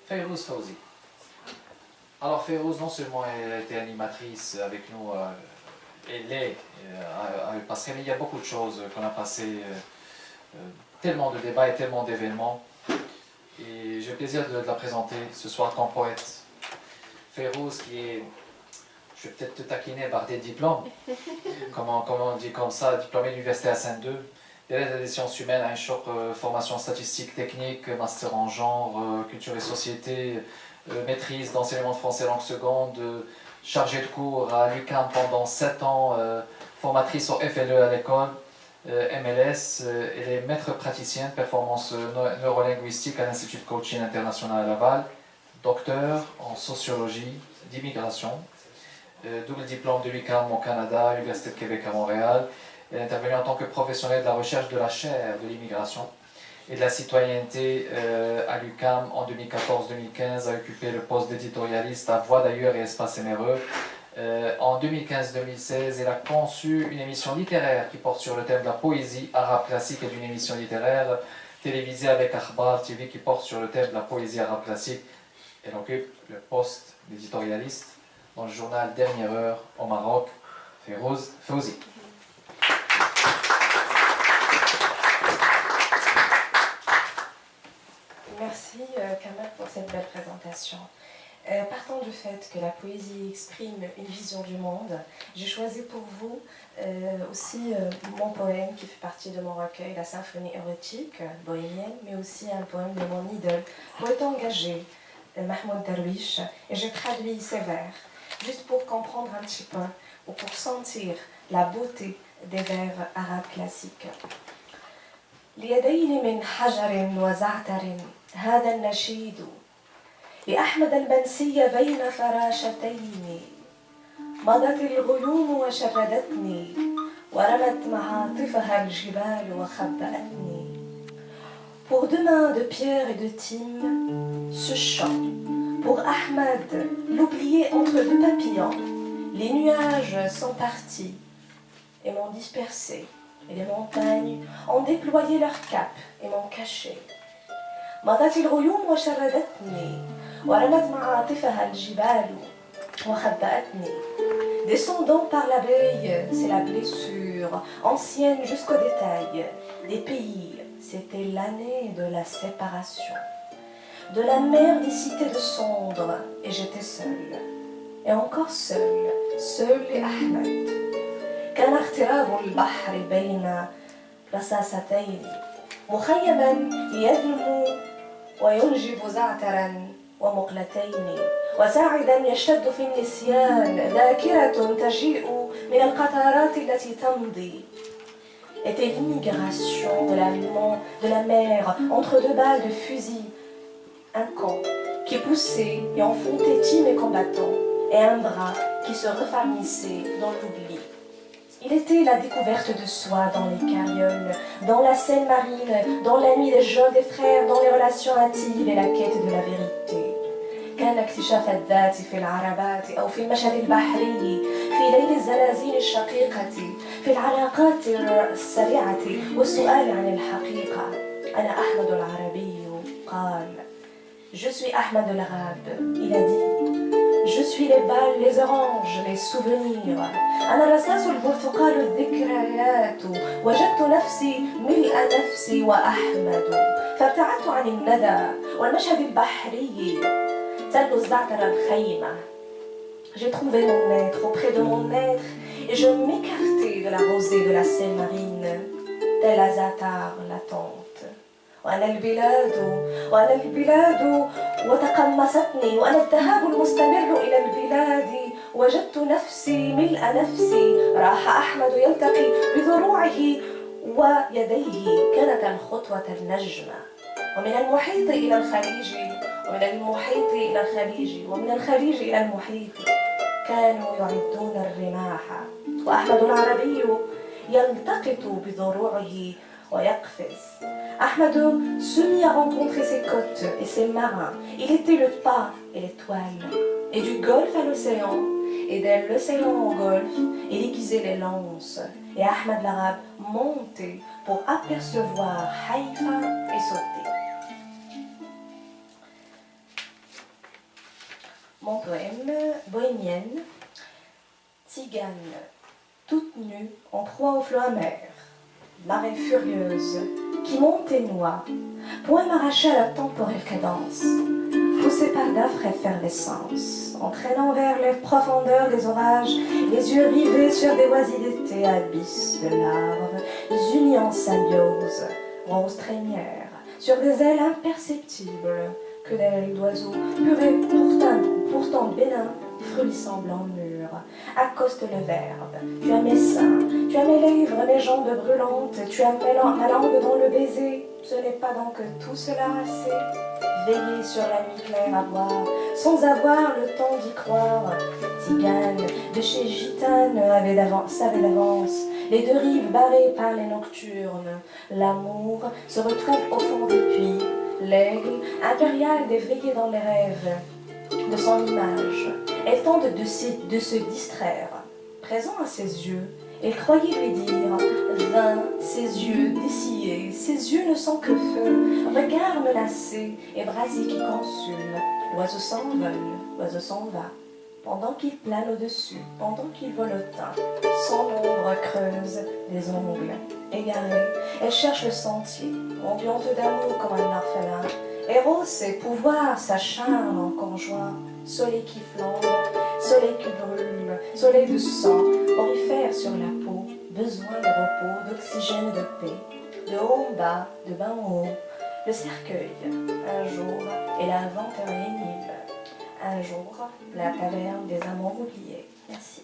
Fayrouz Fawzi. Alors Fayrouz, non seulement elle a été animatrice avec nous, parce qu'il y a beaucoup de choses qu'on a passées, tellement de débats et tellement d'événements. Et j'ai le plaisir de la présenter ce soir comme poète. Fayrouz qui est, je vais peut-être te taquiner par des diplômes, comment on dit comme ça, diplômé de l'université à Saint-Deux, des sciences humaines, un choc, formation statistique technique, master en genre, culture et société, maîtrise d'enseignement de français langue seconde, chargée de cours à l'UQAM pendant 7 ans, formatrice au FLE à l'école, MLS, elle est maître praticienne performance neurolinguistique à l'Institut de coaching international à Laval, docteur en sociologie d'immigration, double diplôme de l'UQAM au Canada, l'Université de Québec à Montréal. Elle est intervenue en tant que professionnelle de la recherche de la chaire de l'immigration et de la citoyenneté à l'UQAM en 2014-2015, a occupé le poste d'éditorialiste à Voix d'ailleurs et Espace MRE. En 2015-2016, elle a conçu une émission littéraire qui porte sur le thème de la poésie arabe classique et d'une émission littéraire télévisée avec Akhbar TV qui porte sur le thème de la poésie arabe classique. Elle occupe le poste d'éditorialiste dans le journal Dernière Heure au Maroc. Fayrouz Fawzi. Merci Kamal pour cette belle présentation. Partant du fait que la poésie exprime une vision du monde, j'ai choisi pour vous aussi mon poème qui fait partie de mon recueil, la symphonie érotique bohémienne, mais aussi un poème de mon idole, poète engagé, Mahmoud Darwish, et je traduis ses vers, juste pour comprendre un petit peu, ou pour sentir la beauté des vers arabes classiques. ليدين من حجر وزعتر هذا النشيد لأحمد المنسي بين فراشتين مضت الغيوم وشردتني ورمت معاطفها الجبال وخبأتني. Pour deux mains de pierre et de time, ce chant. Pour Ahmad, l'oublié entre deux papillons, les nuages sont partis et m'ont dispersé. Et les montagnes ont déployé leurs capes et m'ont caché. مضت الغيوم وشردتني ورمت معاطفها الجبال وخبأتني. Descendant par la veille, c'est la blessure, ancienne jusqu'au détail. Des pays, c'était l'année de la séparation. De la mer des cités de cendres, et j'étais seule. Et encore seule, seule et Ahmed. كان اغتراب البحر بين رصاصتين مخيما يذم وينجب زعترا ومقلتين وساعدا يشتد في النسيان ذاكرة تجيء من القطارات التي تمضي. Était l'immigration de la mer entre deux balles de fusil, un camp qui poussait et enfonçait time et combattants et un bras qui se refermissait dans l'oubli. Il était la découverte de soi dans les carrioles, dans la scène marine, dans la nuit des jeunes des frères, dans les relations intimes et la quête de la vérité. كان اكتشاف الذات في العربات أو في المشهد البحري في ليل الزلازل الشقيقة في العلاقات السريعة والسؤال عن الحقيقة. أنا أحمد العربي قال Je suis Ahmad l'Arabe. Il a dit Je suis les balles, les oranges, les souvenirs. أنا الرصاص البرتقال الذكريات. وجدت نفسي ملء نفسي وأحمد. فابتعدت عن الندى والمشهد البحري. تل الزعتر الخيمة. J'ai trouvé mon être auprès de mon être et je m'écartai de la rosée de la Seine marine, tel la zatar latente. وأنا البلاد وتقمصتني وأنا الذهاب المستمر إلى البلاد وجدت نفسي ملء نفسي راح أحمد يلتقي بذروعه ويديه كانت الخطوة النجمة ومن المحيط إلى الخليج ومن المحيط إلى الخليج ومن الخليج إلى المحيط كانوا يعدون الرماح وأحمد العربي يلتقط بذروعه ويقفز. Ahmad se mit à rencontrer ses côtes et ses marins. Il était le pas et l'étoile. Et du golfe à l'océan, et de l'océan au golfe, il aiguisait les lances. Et Ahmad l'Arabe montait pour apercevoir Haïfa et sauter. Mon poème, bohémienne, tzigane, toute nue, en proie aux flots amers, marée furieuse, qui monte et noie, poème arraché à la temporelle cadence, poussé par d'âpres effervescences, entraînant vers les profondeurs des orages, les yeux rivés sur des oisies d'été, abysses de larves, unis en symbiose, roses trémières, sur des ailes imperceptibles, que d'ailes d'oiseaux, purs et pourtant bénins, fruissant blanc mûr, accoste le verbe. Tu as mes seins, tu as mes lèvres, mes jambes brûlantes, tu as ma langue dans le baiser. Ce n'est pas donc tout cela assez? Veiller sur la nuit claire à boire, sans avoir le temps d'y croire. Tzigane, de chez gitane, savait d'avance, les deux rives barrées par les nocturnes. L'amour se retrouve au fond des puits, l'aigle impérial d'éveiller dans les rêves de son image. Elle tente de se distraire. Présent à ses yeux, elle croyait lui dire vain, ses yeux dessillés, ses yeux ne sont que feu, regard menacé et brasier qui consume. L'oiseau s'envole, l'oiseau s'en va, pendant qu'il plane au-dessus, pendant qu'il voletin. Son ombre creuse des ongles égarés. Elle cherche le sentier, ambiante d'amour comme un orphelin. Héros, ses pouvoirs s'acharnent en conjoint. Soleil qui flambe, soleil qui brûle, soleil de sang, orifère sur la peau, besoin de repos, d'oxygène et de paix, de haut en bas, de bas en haut, le cercueil, un jour, et l'inventeur énigme, un jour, la taverne des amants oubliés. Merci.